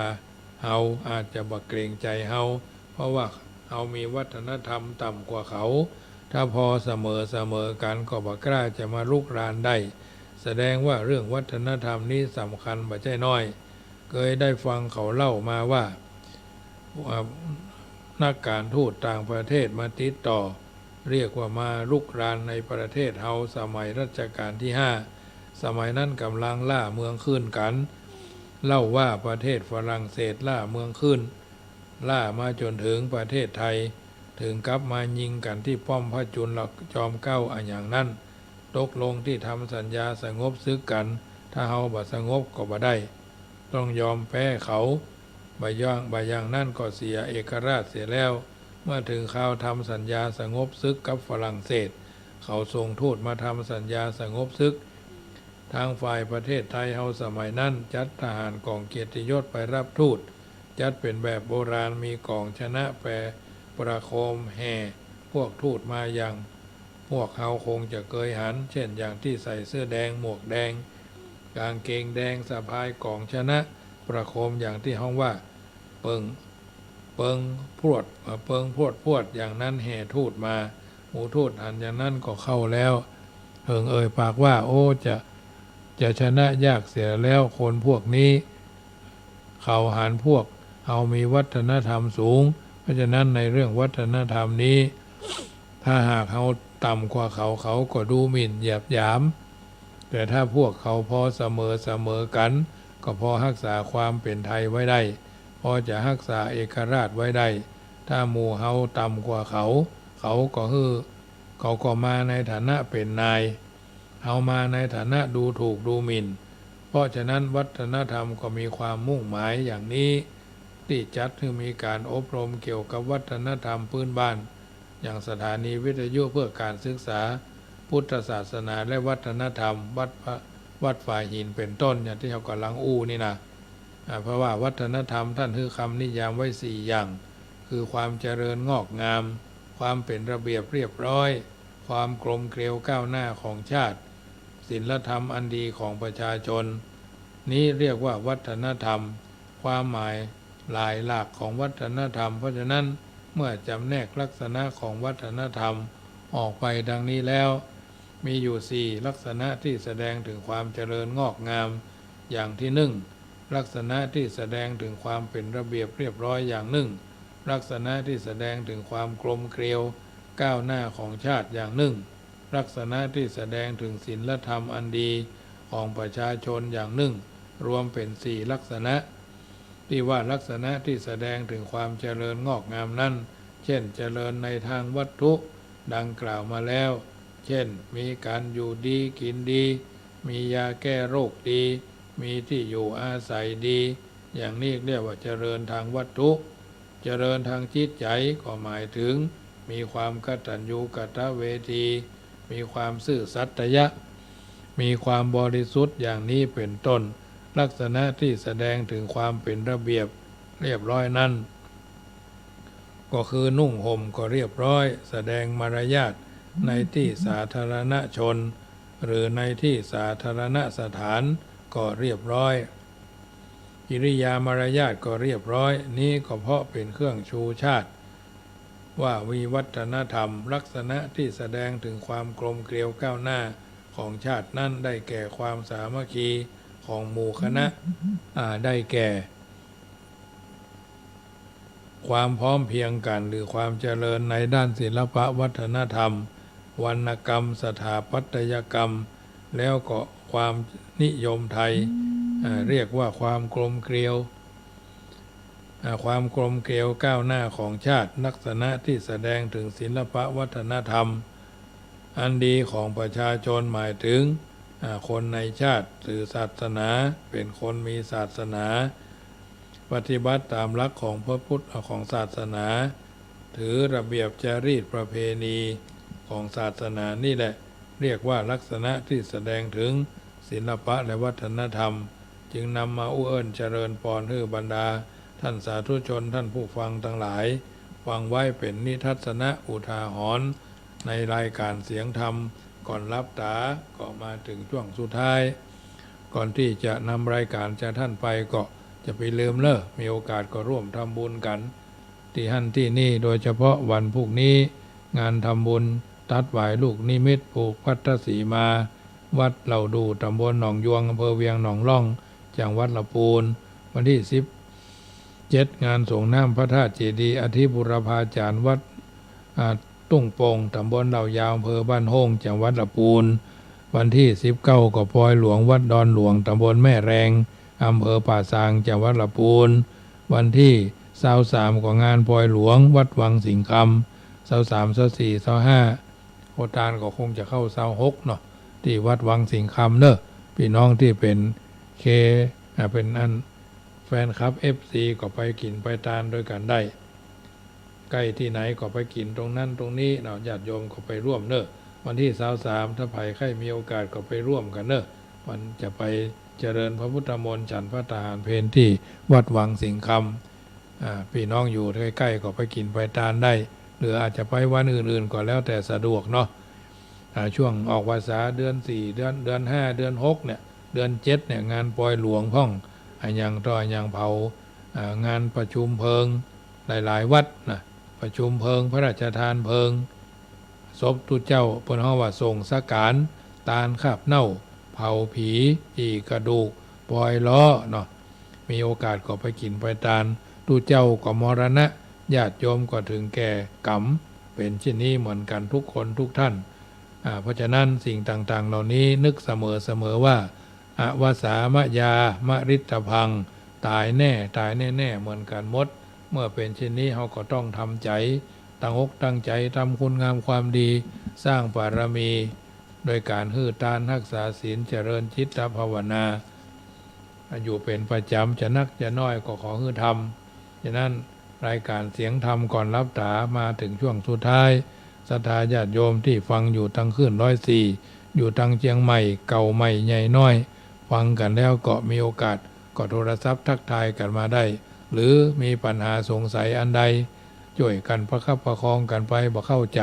เฮาอาจจะบ่เกรงใจเฮาเพราะว่าเฮามีวัฒนธรรมต่ำกว่าเขาถ้าพอเสมอกันก็บ่กล้าจะมาลุกรานได้แสดงว่าเรื่องวัฒนธรรมนี้สำคัญบ่ใช่น้อยเคยได้ฟังเขาเล่ามาว่านักการทูตต่างประเทศมาติดต่อเรียกว่ามาลุกรานในประเทศเฮาสมัยรัชกาลที่5สมัยนั้นกำลังล่าเมืองขึ้นกันเล่าว่าประเทศฝรั่งเศสล่าเมืองขึ้นล่ามาจนถึงประเทศไทยถึงกับมายิงกันที่ป้อมพระจุลจอมเกล้าอันอย่างนั้นตกลงที่ทำสัญญาสงบศึกกันถ้าเฮาบ่สงบก็บ่ได้ต้องยอมแพ้เขาบ่อย่างนั้นก็เสียเอกราชเสียแล้วเมื่อถึงคราวทำสัญญาสงบศึกกับฝรั่งเศสเขาส่งทูตมาทำสัญญาสงบศึกทางฝ่ายประเทศไทยเฮาสมัยนั้นจัดทหารกองเกียรติยศไปรับทูตจัดเป็นแบบโบราณมีกองชนะแปรประโคมแห่พวกทูตมาอย่างพวกเขาคงจะเคยหันเช่นอย่างที่ใส่เสื้อแดงหมวกแดงกางเกงแดงสะพายกองชนะประโคมอย่างที่ห้องว่าเปิงพรวดอย่างนั้นแห่ทูตมาหมู่ทูตหันอย่างนั้นก็เข้าแล้วเอ่ยปากว่าโอ้จะชนะยากเสียแล้วคนพวกนี้เขาหันพวกเขามีวัฒนธรรมสูงเพราะฉะนั้นในเรื่องวัฒนธรรมนี้ถ้าหากเขาต่ำกว่าเขาก็ดูหมิ่นเหยียดหยามแต่ถ้าพวกเขาพอเสมอกันก็พอรักษาความเป็นไทยไว้ได้พอจะรักษาเอกราชไว้ได้ถ้าหมู่เฮาต่ำกว่าเขาก็มาในฐานะเป็นนายเฮามาในฐานะดูถูกดูหมิ่นเพราะฉะนั้นวัฒนธรรมก็มีความมุ่งหมายอย่างนี้ที่จัดให้มีการอบรมเกี่ยวกับวัฒนธรรมพื้นบ้านอย่างสถานีวิทยุเพื่อการศึกษาพุทธศาสนาและวัฒนธรรมวัดฝ่ายหินเป็นต้นอย่างที่เขากำลังนี่นะเพราะว่าวัฒนธรรมท่านคือคำนิยามไว้4อย่างคือความเจริญงอกงามความเป็นระเบียบเรียบร้อยความกลมเกลียวก้าวหน้าของชาติศีลธรรมอันดีของประชาชนนี้เรียกว่าวัฒนธรรมความหมายหลายหลักของวัฒนธรรมเพราะฉะนั้นเมื่อจำแนกลักษณะของวัฒนธรรมออกไปดังนี้แล้วมีอยู่4ลักษณะที่แสดงถึงความเจริญงอกงามอย่างที่1ลักษณะที่แสดงถึงความเป็นระเบียบเรียบร้อยอย่าง1ลักษณะที่แสดงถึงความกลมเกลียวก้าวหน้าของชาติอย่าง1ลักษณะที่แสดงถึงศีลธรรมอันดีของประชาชนอย่าง1รวมเป็น4ลักษณะที่ว่าลักษณะที่แสดงถึงความเจริญงอกงามนั้นเช่นเจริญในทางวัตถุดังกล่าวมาแล้วเช่นมีการอยู่ดีกินดีมียาแก้โรคดีมีที่อยู่อาศัยดีอย่างนี้เรียกว่าเจริญทางวัตถุเจริญทางจิตใจก็หมายถึงมีความกตัญญูกตเวทีมีความซื่อสัตย์มีความบริสุทธิ์อย่างนี้เป็นต้นลักษณะที่แสดงถึงความเป็นระเบียบเรียบร้อยนั้นก็คือนุ่งห่มก็เรียบร้อยแสดงมารยาทในที่สาธารณชนหรือในที่สาธารณสถานก็เรียบร้อย กิริยามารยาทก็เรียบร้อยนี้ก็เพราะเป็นเครื่องชูชาติว่าวิวัฒนธรรมลักษณะที่แสดงถึงความกลมเกลียวก้าวหน้าของชาตินั้นได้แก่ความสามัคคีของหมู่คณะได้แก่ความพร้อมเพรียงกันหรือความเจริญในด้านศิลปวัฒนธรรมวรรณกรรมสถาปัตยกรรมแล้วก็ความนิยมไทยเรียกว่าความกลมเกลียวก้าวหน้าของชาติลักษณะที่แสดงถึงศิลปวัฒนธรรมอันดีของประชาชนหมายถึงคนในชาติถือศาสนาเป็นคนมีศาสนาปฏิบัติตามหลักของพระพุทธของศาสนาถือระเบียบจารีตประเพณีของศาสนานี่แหละเรียกว่าลักษณะที่แสดงถึงศิลปะและวัฒนธรรมจึงนำมาอุ้เอิ้นเจริญปอนให้บรรดาท่านสาธุชนท่านผู้ฟังทั้งหลายฟังไว้เป็นนิทัศนะอุทาหรณ์ในรายการเสียงธรรมก่อนรับตาก็มาถึงช่วงสุดท้ายก่อนที่จะนำรายการจากท่านไปก็จะไปลืมมีโอกาสก็ร่วมทำบุญกันที่หั่นที่นี่โดยเฉพาะวันพรุ่งนี้งานทำบุญตัดหวายลูกนิมิตปลูกพัทธสีมาวัดเหล่าดูตำบลหนองยวงอำเภอเวียงหนองล่องจังหวัดลำพูนวันที่17งานส่งน้ำพระธาตุเจดีย์อธิบุรพาจารย์วัดตุ้งโป่งตำบลเหล่ายาวอำเภอบ้านโฮงจังหวัดลำพูนวันที่19ก็ปอยหลวงวัดดอนหลวงตำบลแม่แรงอำเภอป่าซางจังหวัดลำพูนวันที่23ก็งานปอยหลวงวัดวังสิงห์คำ23 24 25โคตานก็คงจะเข้า26เนาะที่วัดวังสิงห์คำพี่น้องที่เป็นเป็นอันแฟนคลับ FC ก็ไปกินไปทานด้วยกันได้ใกล้ที่ไหนก็ไปกินตรงนั้นตรงนี้ญาติโยมก็ไปร่วมวันที่23ถ้าไผ่ใครมีโอกาสก็ไปร่วมกันมันจะไปเจริญพระพุทธมนต์ฉันพระทหารเพลที่วัดวังสิงห์คำพี่น้องอยู่ใกล้ๆก็ไปกินไปทานได้หรืออาจจะไปวันอื่นๆก็แล้วแต่สะดวกเนาะช่วงออกพรรษาเดือน4เดือน5เดือน6เนี่ยเดือน7เนี่ยงานปอยหลวงพ่องอย่างต่ออย่างเผางานประชุมเพลิงหลายๆวัดนะประชุมเพลิงพระราชทานเพลิงศพตุเจ้าเพิ่นเฮาว่าส่งสักการตาลคาบเน่าเผาผีอีกระดูกปอยล้อเนาะมีโอกาสก็ไปกินไปทานตุเจ้าก็มรณะญาติโยมก็ถึงแก่กรรมเป็นเช่นนี้เหมือนกันทุกคนทุกท่านเพราะฉะนั้นสิ่งต่างๆเหล่านี้นึกเสมอว่าอวสามยามริตพังตายแน่เหมือนกันหมดเมื่อเป็นเช่นนี้เราก็ต้องทำใจตั้งอกตั้งใจทำคุณงามความดีสร้างบารมีโดยการหื้อทานรักษาศีลเจริญจิตภาวนาอยู่เป็นประจำจะนักจะน้อยก็ขอหื้อทำฉะนั้นรายการเสียงธรรมก่อนรับตามาถึงช่วงสุดท้ายศรัทธาญาติโยมที่ฟังอยู่ทั้งขึ้น104อยู่ทั้งเชียงใหม่เก่าใหม่ใหญ่น้อยฟังกันแล้วก็มีโอกาสก็โทรศัพท์ทักทายกันมาได้หรือมีปัญหาสงสัยอันใดช่วยกันประคับประคองกันไปบ่เข้าใจ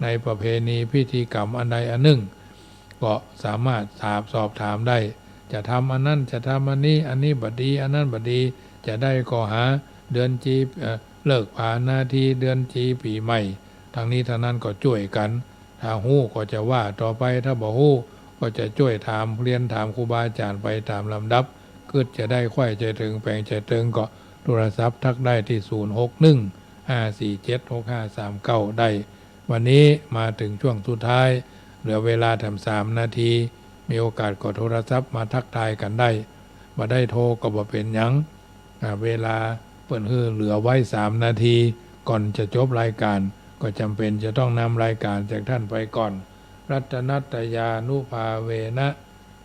ในประเพณีพิธีกรรมอันใดอันหนึ่งก็สามารถสอบถามได้จะทำอันนั้นจะทำอันนี้บัดดีอันนั้นบัดดีจะได้ก็หาเดือนจีเลิกผ่านนาทีเดือนจีปีใหม่ทางนี้ทางนั้นก็ช่วยกันถ้าฮู้ก็จะว่าต่อไปถ้าบ่ฮู้ก็จะช่วยถามเรียนถามครูบาอาจารย์ไปตามลำดับก็จะได้ค่อยใจถึงแปลงใจถึงก็โทรศัพท์ทักได้ที่0615476539ได้วันนี้มาถึงช่วงสุดท้ายเหลือเวลาทำ3นาทีมีโอกาสก็โทรศัพท์มาทักทายกันได้บ่ได้โทรก็บ่เป็นหยังเวลาเปิ้นเหลือไว้3นาทีก่อนจะจบรายการก็จำเป็นจะต้องนำรายการจากท่านไปก่อนรัตนัตยานุภาเวนะ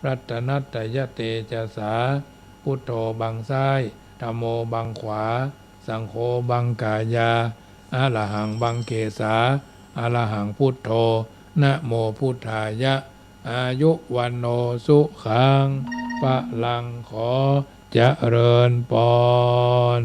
รัตนัตยเตจะสาพุทโธบังซ้ายธัมโมบังขวาสังโฆบังกายาอะระหังบังเกสาอะระหังพุทโธนะโมพุทธายะอายุวันโนสุขังปะลังขอเจริญพร